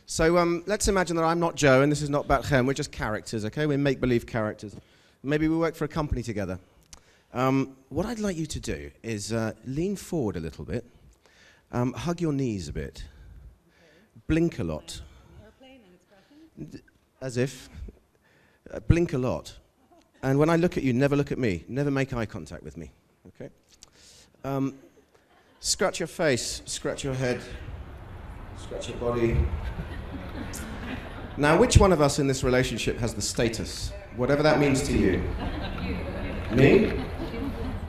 So let's imagine that I'm not Joe and this is not Batchem. We're just characters, okay? We're make-believe characters. Maybe we work for a company together. What I'd like you to do is lean forward a little bit, hug your knees a bit, blink a lot. As if. Blink a lot. And when I look at you, never look at me. Never make eye contact with me, okay? Scratch your face, scratch your head, scratch your body. Now, which one of us in this relationship has the status? Whatever that means to you. Me?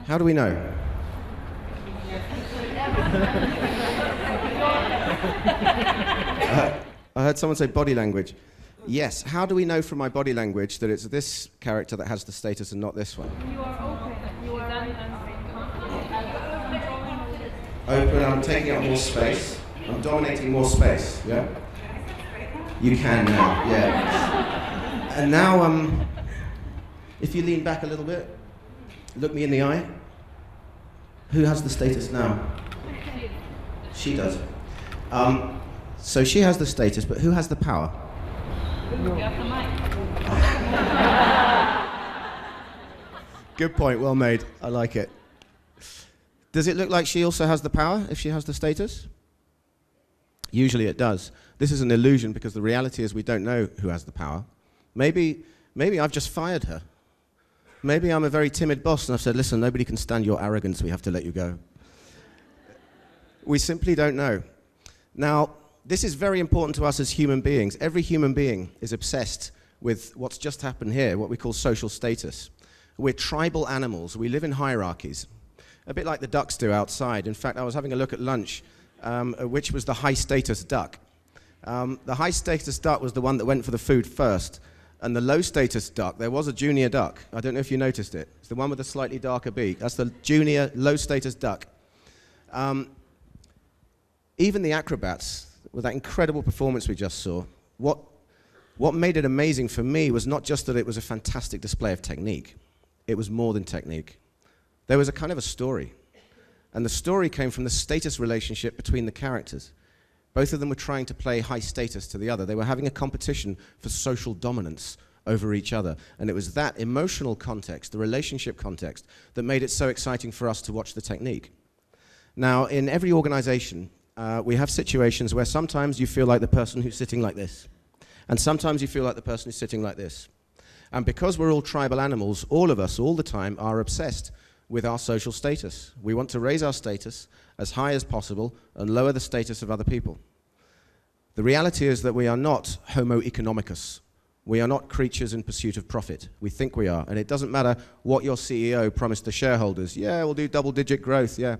How do we know? I heard someone say body language. Yes, how do we know from my body language that it's this character that has the status and not this one? You are open. You are open, I'm taking up more space. I'm dominating more space, yeah? You can now, yeah. And now, if you lean back a little bit, look me in the eye. Who has the status now? She does. So she has the status, but who has the power? Good point, well made. I like it. Does it look like she also has the power if she has the status? Usually it does. This is an illusion because the reality is we don't know who has the power. Maybe I've just fired her. Maybe I'm a very timid boss and I've said, listen, nobody can stand your arrogance, we have to let you go. We simply don't know. Now, this is very important to us as human beings. Every human being is obsessed with what's just happened here, what we call social status. We're tribal animals. We live in hierarchies, a bit like the ducks do outside. In fact, I was having a look at lunch, which was the high-status duck. The high-status duck was the one that went for the food first, and the low-status duck, there was a junior duck. I don't know if you noticed it. It's the one with the slightly darker beak. That's the junior, low-status duck. Even the acrobats, with that incredible performance we just saw, what made it amazing for me was not just that it was a fantastic display of technique. It was more than technique. There was a kind of a story. And the story came from the status relationship between the characters. Both of them were trying to play high status to the other. They were having a competition for social dominance over each other. And it was that emotional context, the relationship context, that made it so exciting for us to watch the technique. Now, in every organization, we have situations where sometimes you feel like the person who's sitting like this. And sometimes you feel like the person who's sitting like this. And because we're all tribal animals, all of us, all the time, are obsessed with our social status. We want to raise our status as high as possible and lower the status of other people. The reality is that we are not Homo economicus. We are not creatures in pursuit of profit. We think we are. And it doesn't matter what your CEO promised the shareholders. Yeah, we'll do double-digit growth, yeah.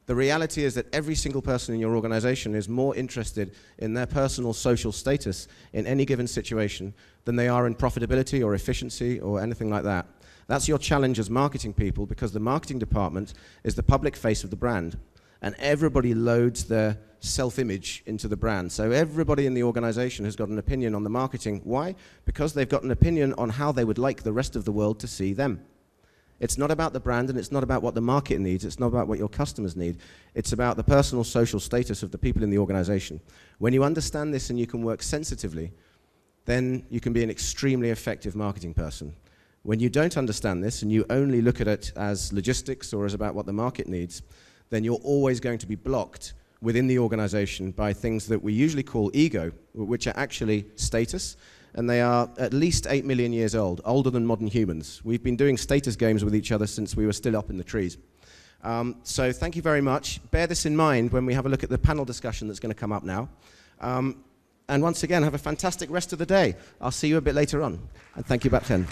The reality is that every single person in your organization is more interested in their personal social status in any given situation than they are in profitability or efficiency or anything like that. That's your challenge as marketing people, because the marketing department is the public face of the brand. And everybody loads their self-image into the brand. So everybody in the organization has got an opinion on the marketing. Why? Because they've got an opinion on how they would like the rest of the world to see them. It's not about the brand, and it's not about what the market needs. It's not about what your customers need. It's about the personal social status of the people in the organization. When you understand this and you can work sensitively, then you can be an extremely effective marketing person. When you don't understand this and you only look at it as logistics or as about what the market needs, then you're always going to be blocked within the organization by things that we usually call ego, which are actually status. And they are at least 8 million years old, older than modern humans. We've been doing status games with each other since we were still up in the trees. So thank you very much. Bear this in mind when we have a look at the panel discussion that's going to come up now. And once again, have a fantastic rest of the day. I'll see you a bit later on. And thank you, Batchen.